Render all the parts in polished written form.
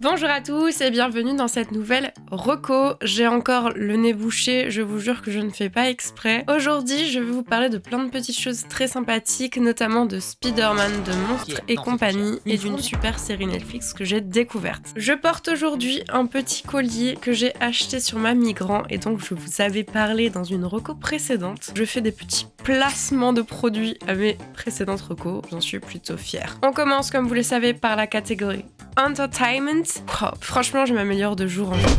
Bonjour à tous et bienvenue dans cette nouvelle reco. J'ai encore le nez bouché, je vous jure que je ne fais pas exprès. Aujourd'hui, je vais vous parler de plein de petites choses très sympathiques, notamment de Spider-Man, de Monstres et compagnie, et d'une super série Netflix que j'ai découverte. Je porte aujourd'hui un petit collier que j'ai acheté sur ma Migrant, et donc je vous avais parlé dans une reco précédente. Je fais des petits placements de produits à mes précédentes recos, j'en suis plutôt fière. On commence, comme vous le savez, par la catégorie Entertainment. Oh, franchement, je m'améliore de jour en jour.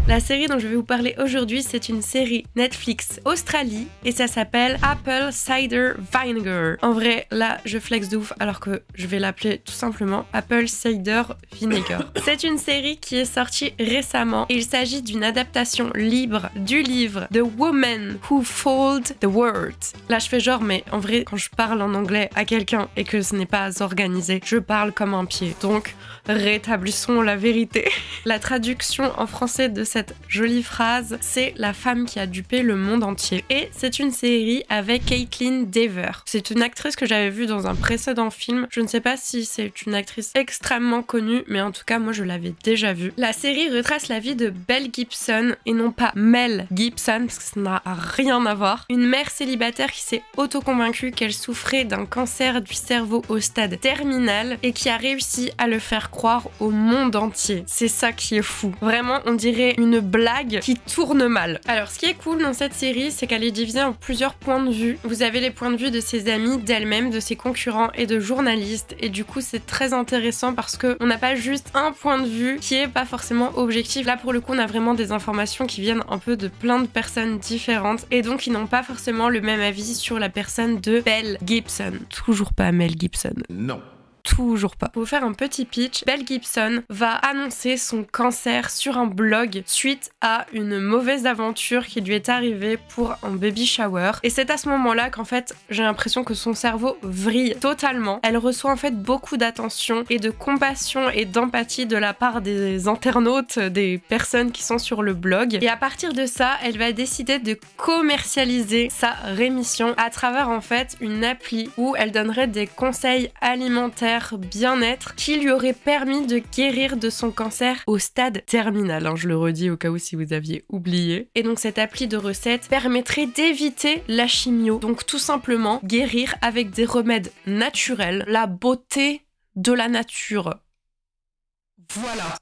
La série dont je vais vous parler aujourd'hui, c'est une série Netflix Australie et ça s'appelle Apple Cider Vinegar. En vrai, là, je flex de ouf alors que je vais l'appeler tout simplement Apple Cider Vinegar. C'est une série qui est sortie récemment et il s'agit d'une adaptation libre du livre The Woman Who Fooled the World. Là, je fais genre, mais en vrai, quand je parle en anglais à quelqu'un et que ce n'est pas organisé, je parle comme un pied. Donc, rétablissons la vérité. La traduction en français de cette jolie phrase, c'est la femme qui a dupé le monde entier. Et c'est une série avec Kaitlyn Dever. C'est une actrice que j'avais vue dans un précédent film. Je ne sais pas si c'est une actrice extrêmement connue, mais en tout cas, moi, je l'avais déjà vue. La série retrace la vie de Belle Gibson et non pas Mel Gibson, parce que ça n'a rien à voir. Une mère célibataire qui s'est auto-convaincue qu'elle souffrait d'un cancer du cerveau au stade terminal et qui a réussi à le faire croire au monde entier. C'est ça qui est fou. Vraiment, on dirait une blague qui tourne mal. Alors, ce qui est cool dans cette série, c'est qu'elle est divisée en plusieurs points de vue. Vous avez les points de vue de ses amis, d'elle-même, de ses concurrents et de journalistes. Et du coup, c'est très intéressant parce que on n'a pas juste un point de vue qui est pas forcément objectif. Là, pour le coup, on a vraiment des informations qui viennent un peu de plein de personnes différentes et donc ils n'ont pas forcément le même avis sur la personne de Belle Gibson. Toujours pas Mel Gibson. Non. Toujours pas. Pour vous faire un petit pitch, Belle Gibson va annoncer son cancer sur un blog suite à une mauvaise aventure qui lui est arrivée pour un baby shower. Et c'est à ce moment-là qu'en fait, j'ai l'impression que son cerveau vrille totalement. Elle reçoit en fait beaucoup d'attention et de compassion et d'empathie de la part des internautes, des personnes qui sont sur le blog. Et à partir de ça, elle va décider de commercialiser sa rémission à travers en fait une appli où elle donnerait des conseils alimentaires bien-être qui lui aurait permis de guérir de son cancer au stade terminal. Je le redis au cas où si vous aviez oublié. Et donc cette appli de recettes permettrait d'éviter la chimio. Donc tout simplement guérir avec des remèdes naturels, la beauté de la nature. Voilà.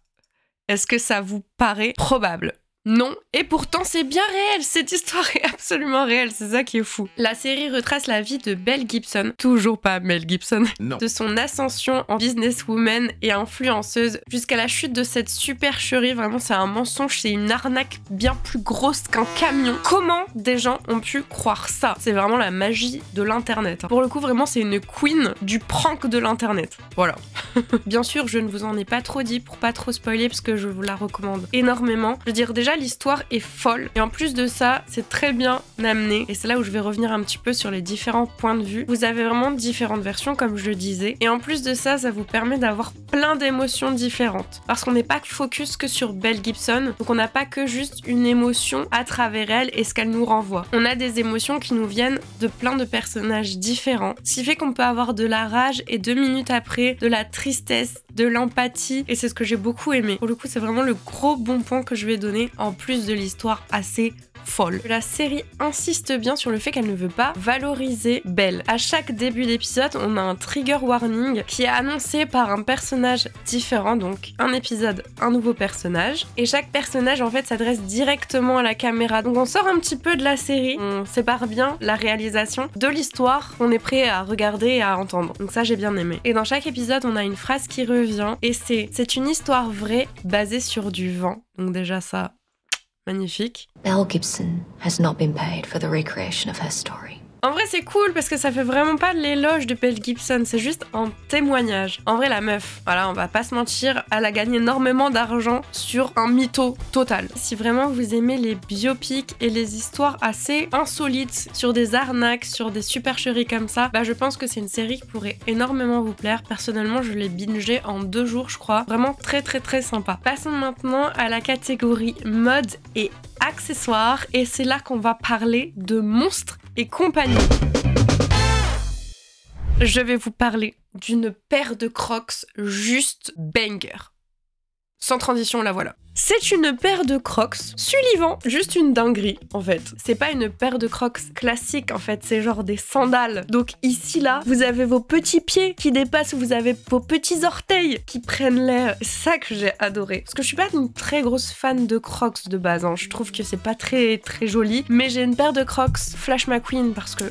Est-ce que ça vous paraît probable ? Non, et pourtant c'est bien réel, cette histoire est absolument réelle, c'est ça qui est fou. La série retrace la vie de Belle Gibson, toujours pas Mel Gibson, Non. de son ascension en businesswoman et influenceuse jusqu'à la chute de cette supercherie. Vraiment, c'est un mensonge, c'est une arnaque bien plus grosse qu'un camion. Comment des gens ont pu croire ça? C'est vraiment la magie de l'internet. Pour le coup, vraiment, c'est une queen du prank de l'internet. Voilà. Bien sûr, je ne vous en ai pas trop dit pour pas trop spoiler parce que je vous la recommande énormément. Je veux dire, déjà, l'histoire est folle et en plus de ça, c'est très bien amené et c'est là où je vais revenir un petit peu sur les différents points de vue. Vous avez vraiment différentes versions comme je le disais et en plus de ça, ça vous permet d'avoir plein d'émotions différentes parce qu'on n'est pas focus que sur Belle Gibson, donc on n'a pas que juste une émotion à travers elle et ce qu'elle nous renvoie. On a des émotions qui nous viennent de plein de personnages différents, ce qui fait qu'on peut avoir de la rage et 2 minutes après de la tristesse, de l'empathie et c'est ce que j'ai beaucoup aimé. Pour le coup, c'est vraiment le gros bon point que je vais donner en plus de l'histoire assez folle. La série insiste bien sur le fait qu'elle ne veut pas valoriser Belle. À chaque début d'épisode, on a un trigger warning qui est annoncé par un personnage différent, donc un épisode, un nouveau personnage, et chaque personnage en fait s'adresse directement à la caméra. Donc on sort un petit peu de la série, on sépare bien la réalisation de l'histoire qu'on est prêt à regarder et à entendre. Donc ça j'ai bien aimé. Et dans chaque épisode, on a une phrase qui revient, et c'est une histoire vraie basée sur du vent. Donc déjà ça, magnifique. Belle Gibson has not been paid for the recreation of her story. En vrai, c'est cool parce que ça fait vraiment pas de l'éloge de Belle Gibson, c'est juste un témoignage. En vrai, la meuf, voilà, on va pas se mentir, elle a gagné énormément d'argent sur un mytho total. Si vraiment vous aimez les biopics et les histoires assez insolites sur des arnaques, sur des supercheries comme ça, bah je pense que c'est une série qui pourrait énormément vous plaire. Personnellement, je l'ai bingé en 2 jours, je crois. Vraiment très très très sympa. Passons maintenant à la catégorie mode et accessoires et c'est là qu'on va parler de Monstres et compagnie. Je vais vous parler d'une paire de Crocs juste banger. Sans transition, la voilà. C'est une paire de Crocs Sullivan, juste une dinguerie en fait. C'est pas une paire de Crocs classique en fait, c'est genre des sandales. Donc ici là, vous avez vos petits pieds qui dépassent, vous avez vos petits orteils qui prennent l'air. C'est ça que j'ai adoré. Parce que je suis pas une très grosse fan de Crocs de base, hein. Je trouve que c'est pas très joli. Mais j'ai une paire de Crocs Flash McQueen parce que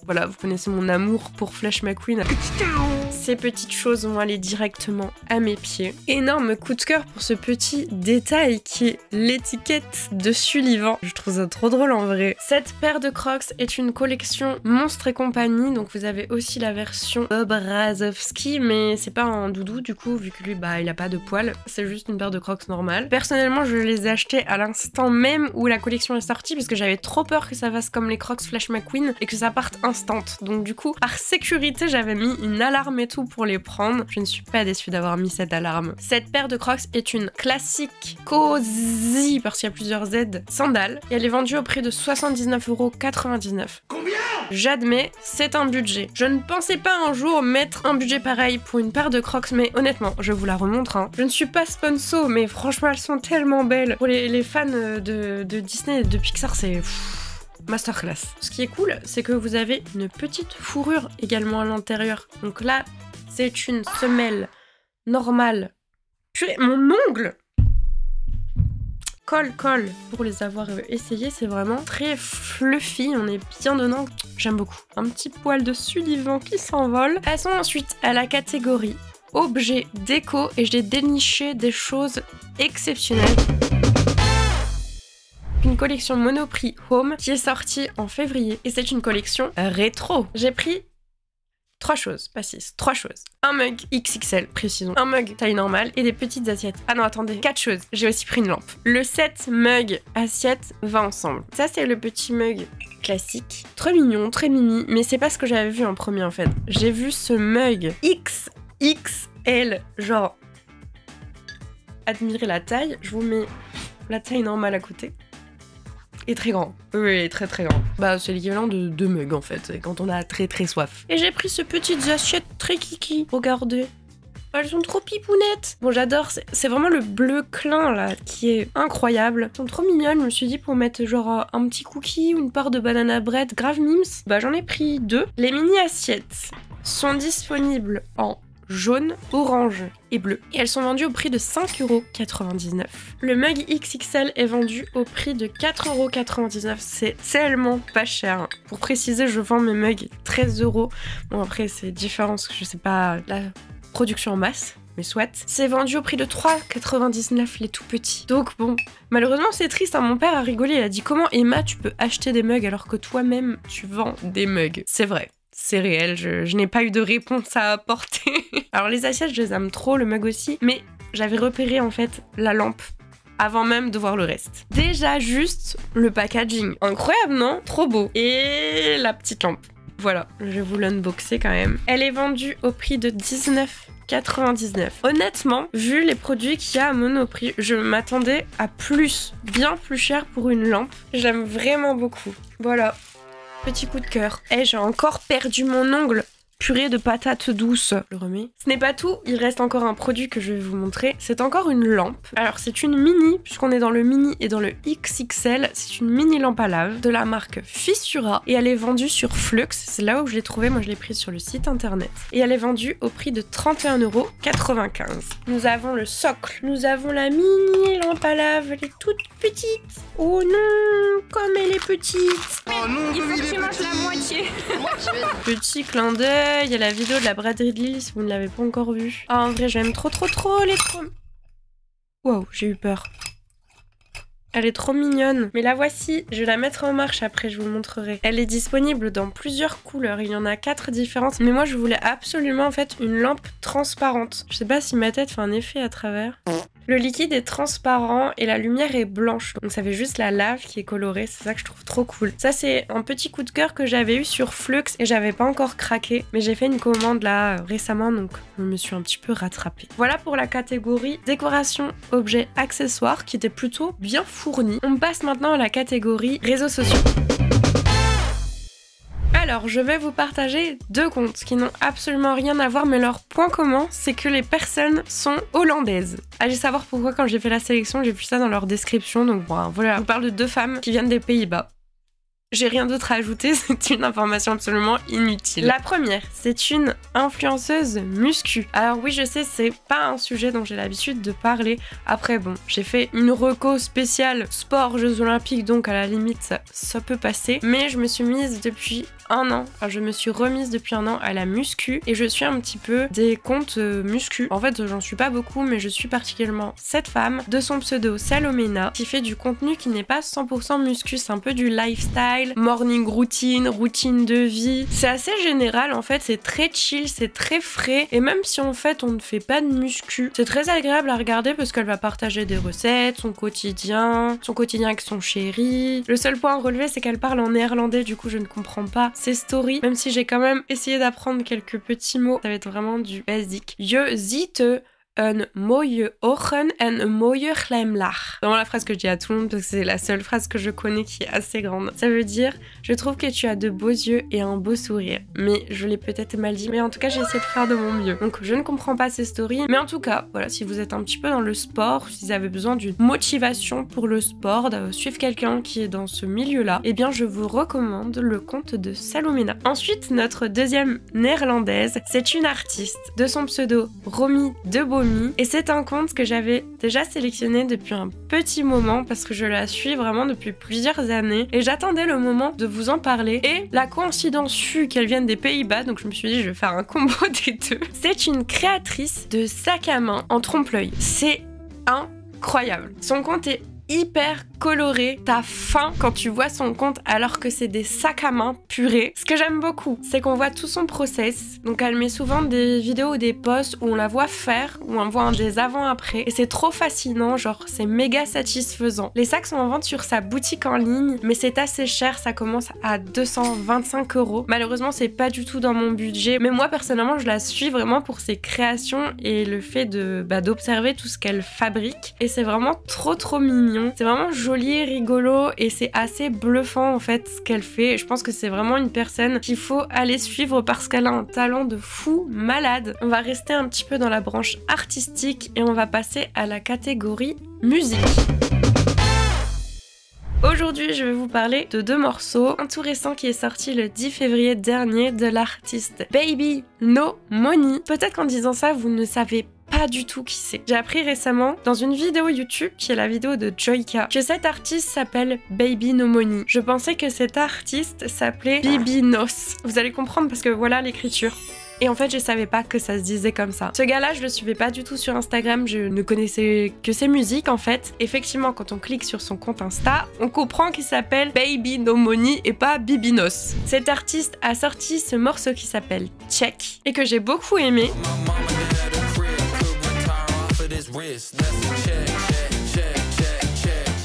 voilà, vous connaissez mon amour pour Flash McQueen. Ces petites choses vont aller directement à mes pieds. Énorme coup de cœur pour ce petit détail qui est l'étiquette de Sullivan. Je trouve ça trop drôle en vrai. Cette paire de Crocs est une collection Monstres et compagnie, donc vous avez aussi la version Bob Razowski, mais c'est pas un doudou du coup, vu que lui, bah, il a pas de poils. C'est juste une paire de Crocs normale. Personnellement, je les ai achetés à l'instant même où la collection est sortie, parce que j'avais trop peur que ça fasse comme les Crocs Flash McQueen et que ça parte instant. Donc du coup, par sécurité, j'avais mis une alarme et tout pour les prendre. Je ne suis pas déçue d'avoir mis cette alarme. Cette paire de Crocs est une classique Cozy, parce qu'il y a plusieurs Z, sandales. Et elle est vendue au prix de 79,99 €. Combien ? J'admets, c'est un budget. Je ne pensais pas un jour mettre un budget pareil pour une paire de Crocs, mais honnêtement, je vous la remontre. Hein. Je ne suis pas sponsor, mais franchement, elles sont tellement belles. Pour les fans de Disney et de Pixar, c'est... masterclass. Ce qui est cool, c'est que vous avez une petite fourrure également à l'intérieur. Donc là, c'est une semelle normale. Purée, mon ongle! Colle. Pour les avoir essayés, c'est vraiment très fluffy, on est bien dedans. J'aime beaucoup. Un petit poil de Sullivan qui s'envole. Passons ensuite à la catégorie objet déco et j'ai déniché des choses exceptionnelles. Une collection Monoprix Home qui est sortie en février et c'est une collection rétro. J'ai pris 3 choses, pas 6, 3 choses. Un mug XXL, précisons. Un mug taille normale et des petites assiettes. Ah non, attendez, 4 choses. J'ai aussi pris une lampe. Le set mug assiette va ensemble. Ça, c'est le petit mug classique. Très mignon, très mimi, mais c'est pas ce que j'avais vu en premier en fait. J'ai vu ce mug XXL, genre... Admirez la taille, je vous mets la taille normale à côté. Et très grand. Oui, très grand. Bah, c'est l'équivalent de 2 mugs en fait, quand on a très soif. Et j'ai pris ces petites assiettes très kiki. Regardez. Elles sont trop pipounettes. Bon, j'adore. C'est vraiment le bleu clin là qui est incroyable. Elles sont trop mignonnes. Je me suis dit pour mettre genre un petit cookie ou une part de banana bread, grave mims. Bah, j'en ai pris 2. Les mini assiettes sont disponibles en jaune, orange et bleu. Et elles sont vendues au prix de 5,99 €. Le mug XXL est vendu au prix de 4,99 €. C'est tellement pas cher. Pour préciser, je vends mes mugs 13 €. Bon, après, c'est différent parce que je sais pas la production en masse. Mais soit. C'est vendu au prix de 3,99 € les tout petits. Donc bon, malheureusement c'est triste, hein. Mon père a rigolé, il a dit comment Emma tu peux acheter des mugs alors que toi-même tu vends des mugs. C'est vrai. C'est réel, je n'ai pas eu de réponse à apporter. Alors les assiettes, je les aime trop, le mug aussi, mais j'avais repéré en fait la lampe avant même de voir le reste. Déjà juste le packaging. Incroyable, non? Trop beau. Et la petite lampe. Voilà, je vais vous l'unboxer quand même. Elle est vendue au prix de 19,99 €. Honnêtement, vu les produits qu'il y a à Monoprix, je m'attendais à plus, bien plus cher pour une lampe. J'aime vraiment beaucoup. Voilà. Petit coup de cœur. Eh, j'ai encore perdu mon ongle. Purée de patates douces. Je le remets. Ce n'est pas tout, il reste encore un produit que je vais vous montrer. C'est encore une lampe. Alors c'est une mini, puisqu'on est dans le mini et dans le XXL. C'est une mini lampe à lave de la marque Fissura. Et elle est vendue sur Flux. C'est là où je l'ai trouvée. Moi je l'ai prise sur le site internet. Et elle est vendue au prix de 31,95 €. Nous avons le socle. Nous avons la mini lampe à lave. Elle est toute petite. Oh non, comme elle est petite. Oh non, il faut que tu manges la moitié. Petit clin d'œil. Il y a la vidéo de la braderie de Lille si vous ne l'avez pas encore vue. Ah, en vrai, j'aime trop. Elle est trop... Wow, j'ai eu peur. Elle est trop mignonne. Mais la voici, je vais la mettre en marche après, je vous montrerai. Elle est disponible dans plusieurs couleurs, il y en a 4 différentes. Mais moi, je voulais absolument en fait une lampe transparente. Je sais pas si ma tête fait un effet à travers. Le liquide est transparent et la lumière est blanche. Donc ça fait juste la lave qui est colorée, c'est ça que je trouve trop cool. Ça c'est un petit coup de cœur que j'avais eu sur Flux et j'avais pas encore craqué. Mais j'ai fait une commande là récemment donc je me suis un petit peu rattrapée. Voilà pour la catégorie décoration, objets, accessoires qui était plutôt bien fournie. On passe maintenant à la catégorie réseaux sociaux. Alors, je vais vous partager 2 comptes qui n'ont absolument rien à voir, mais leur point commun, c'est que les personnes sont hollandaises. Allez savoir pourquoi quand j'ai fait la sélection, j'ai vu ça dans leur description, donc bon, voilà. Je vous parle de 2 femmes qui viennent des Pays-Bas. J'ai rien d'autre à ajouter, c'est une information absolument inutile. La première, c'est une influenceuse muscu. Alors oui, je sais, c'est pas un sujet dont j'ai l'habitude de parler. Après, bon, j'ai fait une reco spéciale sport, Jeux Olympiques, donc à la limite, ça peut passer. Mais je me suis mise depuis un an, enfin je me suis remise depuis un an à la muscu et je suis un petit peu des comptes muscu. En fait, j'en suis pas beaucoup, mais je suis particulièrement cette femme de son pseudo Salomena qui fait du contenu qui n'est pas 100% muscu, c'est un peu du lifestyle, morning routine, routine de vie. C'est assez général en fait, c'est très chill, c'est très frais et même si en fait on ne fait pas de muscu, c'est très agréable à regarder parce qu'elle va partager des recettes, son quotidien avec son chéri. Le seul point à relever, c'est qu'elle parle en néerlandais, du coup je ne comprends pas ses stories, même si j'ai quand même essayé d'apprendre quelques petits mots. Ça va être vraiment du basique. Je ziet een mooie ogen en een mooie glimlach. C'est vraiment la phrase que je dis à tout le monde parce que c'est la seule phrase que je connais qui est assez grande. Ça veut dire je trouve que tu as de beaux yeux et un beau sourire. Mais je l'ai peut-être mal dit, mais en tout cas j'ai essayé de faire de mon mieux. Donc je ne comprends pas ces stories, mais en tout cas voilà, si vous êtes un petit peu dans le sport, si vous avez besoin d'une motivation pour le sport, de suivre quelqu'un qui est dans ce milieu-là, eh bien je vous recommande le compte de Salomena. Ensuite, notre deuxième néerlandaise, c'est une artiste de son pseudo Romy de Beaumy. Et c'est un compte que j'avais déjà sélectionné depuis un petit moment parce que je la suis vraiment depuis plusieurs années et j'attendais le moment de vous en parler et la coïncidence fut qu'elle vienne des Pays-Bas, donc je me suis dit je vais faire un combo des deux. C'est une créatrice de sacs à main en trompe-l'œil. C'est incroyable. Son compte est hyper coloré, t'as faim quand tu vois son compte alors que c'est des sacs à main purés. Ce que j'aime beaucoup, c'est qu'on voit tout son process. Donc elle met souvent des vidéos ou des posts où on la voit faire, où on voit des avant-après. Et c'est trop fascinant, genre c'est méga satisfaisant. Les sacs sont en vente sur sa boutique en ligne, mais c'est assez cher, ça commence à 225 €. Malheureusement, c'est pas du tout dans mon budget. Mais moi, personnellement, je la suis vraiment pour ses créations et le fait d'observer tout ce qu'elle fabrique. Et c'est vraiment trop mignon. C'est vraiment joli, rigolo et c'est assez bluffant en fait ce qu'elle fait. Et je pense que c'est vraiment une personne qu'il faut aller suivre parce qu'elle a un talent de fou malade. On va rester un petit peu dans la branche artistique et on va passer à la catégorie musique. Aujourd'hui, je vais vous parler de 2 morceaux. Un tout récent qui est sorti le 10 février dernier de l'artiste Baby No Money. Peut-être qu'en disant ça, vous ne savez pas du tout qui c'est. J'ai appris récemment dans une vidéo YouTube, qui est la vidéo de Joyka, que cet artiste s'appelle Baby No Money. Je pensais que cet artiste s'appelait Bibinos. Vous allez comprendre parce que voilà l'écriture. Et en fait, je savais pas que ça se disait comme ça. Ce gars-là, je le suivais pas du tout sur Instagram, je ne connaissais que ses musiques en fait. Effectivement, quand on clique sur son compte Insta, on comprend qu'il s'appelle Baby No Money et pas Bibinos. Cet artiste a sorti ce morceau qui s'appelle Check et que j'ai beaucoup aimé.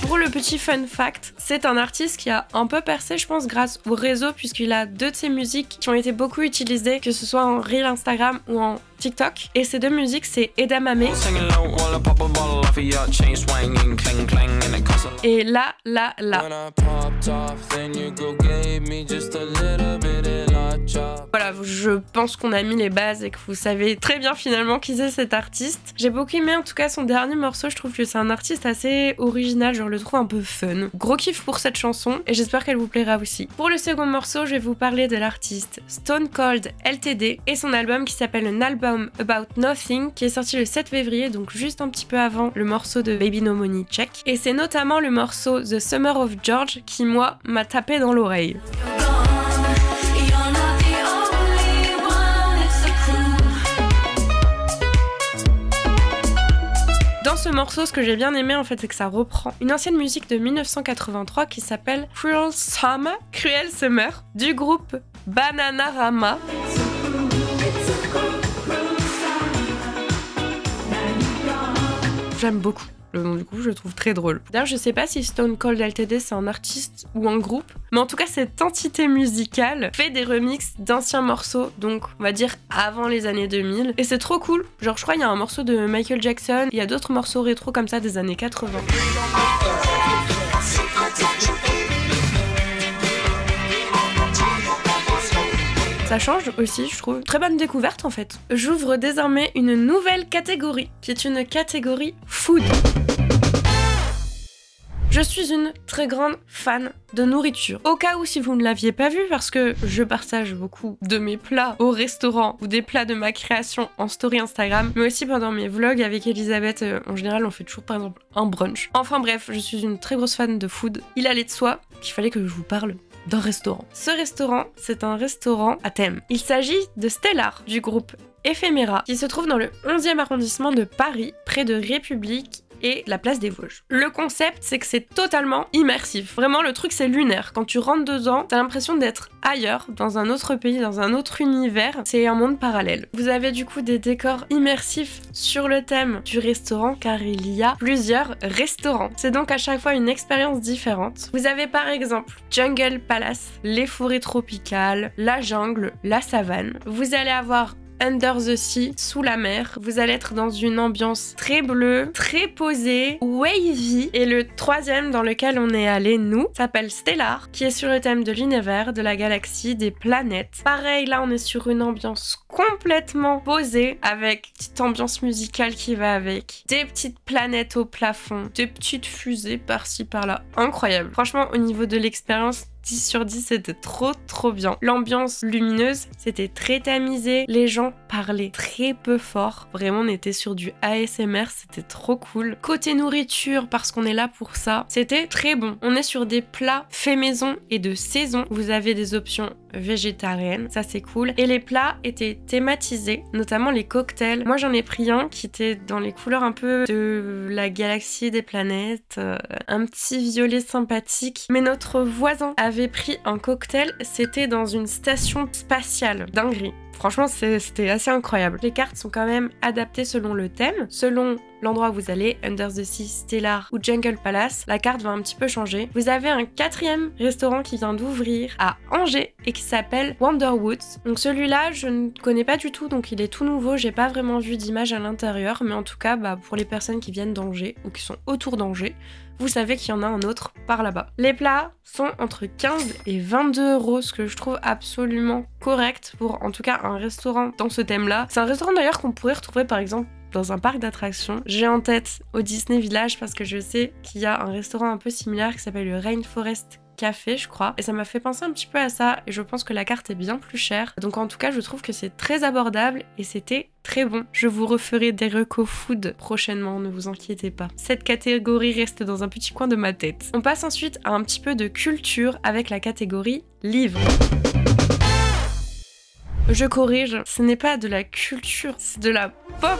Pour le petit fun fact, c'est un artiste qui a un peu percé, je pense, grâce au réseau, puisqu'il a 2 de ses musiques qui ont été beaucoup utilisées, que ce soit en Reel Instagram ou en TikTok. Et ces 2 musiques, c'est Edamame et La. Voilà, je pense qu'on a mis les bases et que vous savez très bien finalement qui c'est cet artiste. J'ai beaucoup aimé en tout cas son dernier morceau, je trouve que c'est un artiste assez original, je le trouve un peu fun. Gros kiff pour cette chanson et j'espère qu'elle vous plaira aussi. Pour le second morceau, je vais vous parler de l'artiste Stone Cold LTD et son album qui s'appelle An Album About Nothing qui est sorti le 7 février, donc juste un petit peu avant le morceau de Baby No Money Check. Et c'est notamment le morceau The Summer of George qui, moi, m'a tapé dans l'oreille. Dans ce morceau, ce que j'ai bien aimé en fait, c'est que ça reprend une ancienne musique de 1983 qui s'appelle Cruel Summer du groupe Bananarama. J'aime beaucoup. Le nom du groupe, je le trouve très drôle. D'ailleurs, je sais pas si Stone Cold LTD c'est un artiste ou un groupe, mais en tout cas, cette entité musicale fait des remixes d'anciens morceaux, donc on va dire avant les années 2000. Et c'est trop cool. Genre, je crois qu'il y a un morceau de Michael Jackson, il y a d'autres morceaux rétro comme ça des années 80. Ça change aussi, je trouve. Très bonne découverte en fait. J'ouvre désormais une nouvelle catégorie, qui est une catégorie food. Je suis une très grande fan de nourriture. Au cas où si vous ne l'aviez pas vu, parce que je partage beaucoup de mes plats au restaurant ou des plats de ma création en story Instagram, mais aussi pendant mes vlogs avec Elisabeth, en général on fait toujours par exemple un brunch. Enfin bref, je suis une très grosse fan de food. Il allait de soi qu'il fallait que je vous parle d'un restaurant. Ce restaurant, c'est un restaurant à thème. Il s'agit de Stellar, du groupe Ephéméra, qui se trouve dans le 11e arrondissement de Paris, près de République et la place des Vosges. Le concept, c'est que c'est totalement immersif. Vraiment, le truc, c'est lunaire. Quand tu rentres dedans, t'as l'impression d'être ailleurs, dans un autre pays, dans un autre univers. C'est un monde parallèle. Vous avez du coup des décors immersifs sur le thème du restaurant, car il y a plusieurs restaurants. C'est donc à chaque fois une expérience différente. Vous avez par exemple Jungle Palace, les forêts tropicales, la jungle, la savane. Vous allez avoir Under the Sea, sous la mer. Vous allez être dans une ambiance très bleue, très posée, wavy. Et le troisième dans lequel on est allé, nous, s'appelle Stellar, qui est sur le thème de l'univers, de la galaxie, des planètes. Pareil, là, on est sur une ambiance complètement posée, avec une petite ambiance musicale qui va avec, des petites planètes au plafond, des petites fusées par-ci, par-là. Incroyable. Franchement, au niveau de l'expérience, 10 sur 10, c'était trop bien. L'ambiance lumineuse, c'était très tamisé. Les gens parlaient très peu fort. Vraiment, on était sur du ASMR, c'était trop cool. Côté nourriture, parce qu'on est là pour ça, c'était très bon. On est sur des plats faits maison et de saison. Vous avez des options végétariennes, ça c'est cool. Et les plats étaient thématisés, notamment les cocktails. Moi, j'en ai pris un qui était dans les couleurs un peu de la galaxie des planètes, un petit violet sympathique. Mais notre voisin avait pris un cocktail, c'était dans une station spatiale, dinguerie. Franchement, c'était assez incroyable. Les cartes sont quand même adaptées selon le thème, selon l'endroit où vous allez, Under the Sea, Stellar ou Jungle Palace. La carte va un petit peu changer. Vous avez un 4e restaurant qui vient d'ouvrir à Angers et qui s'appelle Wonderwoods. Donc celui-là, je ne connais pas du tout, donc il est tout nouveau. J'ai pas vraiment vu d'image à l'intérieur, mais en tout cas, pour les personnes qui viennent d'Angers ou qui sont autour d'Angers, vous savez qu'il y en a un autre par là-bas. Les plats sont entre 15 et 22 €, ce que je trouve absolument correct pour en tout cas un restaurant dans ce thème-là. C'est un restaurant d'ailleurs qu'on pourrait retrouver par exemple dans un parc d'attractions. J'ai en tête au Disney Village parce que je sais qu'il y a un restaurant un peu similaire qui s'appelle le Rainforest Café, je crois. Et ça m'a fait penser un petit peu à ça et je pense que la carte est bien plus chère. Donc en tout cas, je trouve que c'est très abordable et c'était très bon. Je vous referai des recos food prochainement, ne vous inquiétez pas. Cette catégorie reste dans un petit coin de ma tête. On passe ensuite à un petit peu de culture avec la catégorie livres. Je corrige, ce n'est pas de la culture, c'est de la pop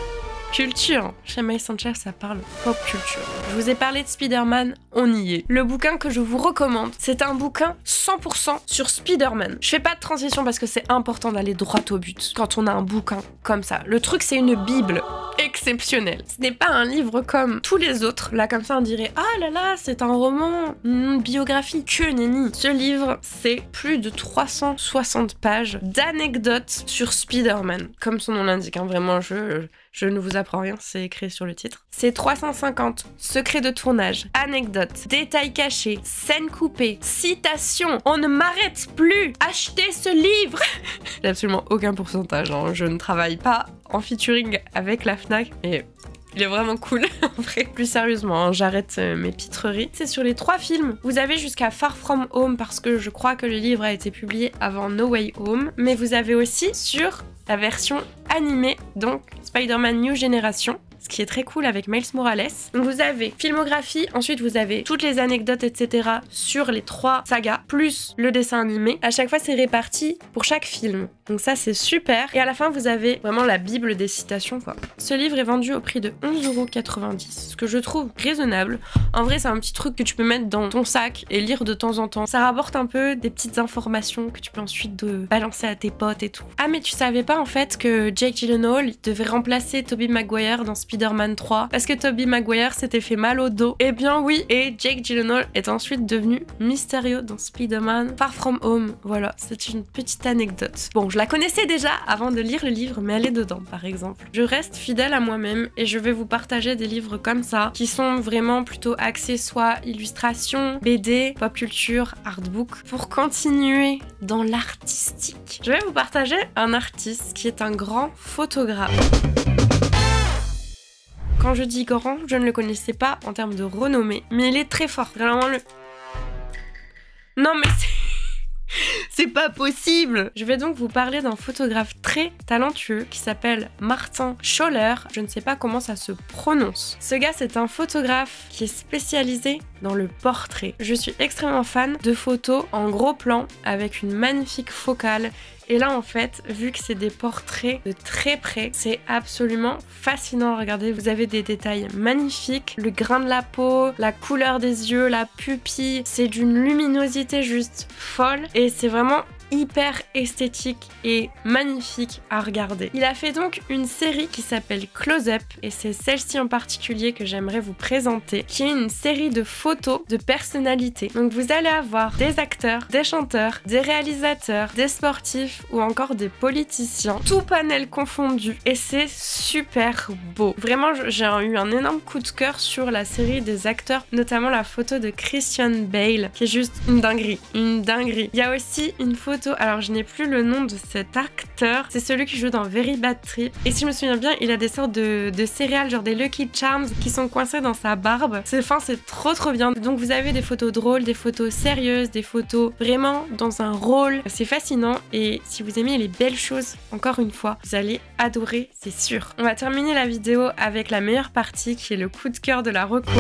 culture. Chez My Sanchez, ça parle pop culture. Je vous ai parlé de Spider-Man, on y est. Le bouquin que je vous recommande, c'est un bouquin 100% sur Spider-Man. Je fais pas de transition parce que c'est important d'aller droit au but quand on a un bouquin comme ça. Le truc, c'est une bible exceptionnelle. Ce n'est pas un livre comme tous les autres. Là, comme ça, on dirait « Ah là là, c'est un roman, une biographie. » Que nenni. Ce livre, c'est plus de 360 pages d'anecdotes sur Spider-Man. Comme son nom l'indique, hein, vraiment, je ne vous apprends rien, c'est écrit sur le titre. C'est 350 secrets de tournage, anecdotes, détails cachés, scènes coupées, citations. On ne m'arrête plus. Achetez ce livre. J'ai absolument aucun pourcentage, hein. Je ne travaille pas en featuring avec la Fnac, mais il est vraiment cool, en vrai. Plus sérieusement, hein, j'arrête mes pitreries. C'est sur les 3 films. Vous avez jusqu'à Far From Home, parce que je crois que le livre a été publié avant No Way Home. Mais vous avez aussi sur la version animée, donc Spider-Man New Generation, ce qui est très cool avec Miles Morales. Donc vous avez filmographie, ensuite vous avez toutes les anecdotes, etc. sur les 3 sagas, plus le dessin animé. À chaque fois, c'est réparti pour chaque film. Donc ça, c'est super. Et à la fin, vous avez vraiment la bible des citations, quoi. Ce livre est vendu au prix de 11,90 €, ce que je trouve raisonnable. En vrai, c'est un petit truc que tu peux mettre dans ton sac et lire de temps en temps. Ça rapporte un peu des petites informations que tu peux ensuite balancer à tes potes et tout. Ah, mais tu savais pas en fait que Jake Gyllenhaal devait remplacer Tobey Maguire dans Spider-Man 3 parce que Tobey Maguire s'était fait mal au dos. Eh bien oui, et Jake Gyllenhaal est ensuite devenu Mysterio dans Spider-Man Far From Home. Voilà, c'est une petite anecdote. Bon, je la connaissais déjà avant de lire le livre, mais elle est dedans par exemple. Je reste fidèle à moi-même et je vais vous partager des livres comme ça qui sont vraiment plutôt axés soit illustration, BD, pop culture, artbook pour continuer dans l'artistique. Je vais vous partager un artiste qui est un grand photographe. Quand je dis grand, je ne le connaissais pas en termes de renommée, mais il est très fort. Vraiment le... Non mais c'est pas possible! Je vais donc vous parler d'un photographe très talentueux qui s'appelle Martin Scholler. Je ne sais pas comment ça se prononce. Ce gars, c'est un photographe qui est spécialisé dans le portrait. Je suis extrêmement fan de photos en gros plan avec une magnifique focale. Et là, en fait, vu que c'est des portraits de très près, c'est absolument fascinant. Regardez, vous avez des détails magnifiques. Le grain de la peau, la couleur des yeux, la pupille. C'est d'une luminosité juste folle. Et c'est vraiment hyper esthétique et magnifique à regarder. Il a fait donc une série qui s'appelle Close Up et c'est celle-ci en particulier que j'aimerais vous présenter, qui est une série de photos de personnalités. Donc vous allez avoir des acteurs, des chanteurs, des réalisateurs, des sportifs ou encore des politiciens, tout panel confondu et c'est super beau. Vraiment, j'ai eu un énorme coup de cœur sur la série des acteurs, notamment la photo de Christian Bale qui est juste une dinguerie, une dinguerie. Il y a aussi une photo, alors je n'ai plus le nom de cet acteur, c'est celui qui joue dans Very Bad Trip. Et si je me souviens bien, il a des sortes de céréales, genre des Lucky Charms qui sont coincés dans sa barbe. C'est trop bien. Donc vous avez des photos drôles, des photos sérieuses, des photos vraiment dans un rôle. C'est fascinant et si vous aimez les belles choses, encore une fois, vous allez adorer, c'est sûr. On va terminer la vidéo avec la meilleure partie qui est le coup de cœur de la reco.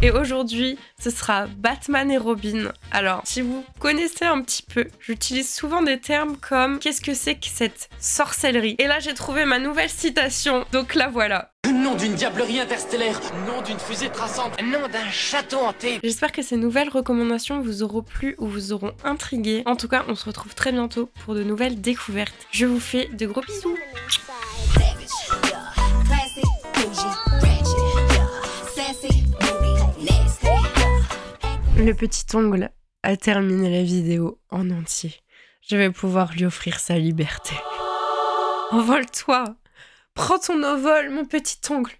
Et aujourd'hui, ce sera Batman et Robin. Alors, si vous connaissez un petit peu, j'utilise souvent des termes comme « qu'est-ce que c'est que cette sorcellerie ?» Et là, j'ai trouvé ma nouvelle citation, donc la voilà. Nom d'une diablerie interstellaire, nom d'une fusée traçante, nom d'un château hanté. J'espère que ces nouvelles recommandations vous auront plu ou vous auront intrigué. En tout cas, on se retrouve très bientôt pour de nouvelles découvertes. Je vous fais de gros bisous. Le petit ongle a terminé la vidéo en entier. Je vais pouvoir lui offrir sa liberté. Envole-toi! Prends ton envol, mon petit ongle!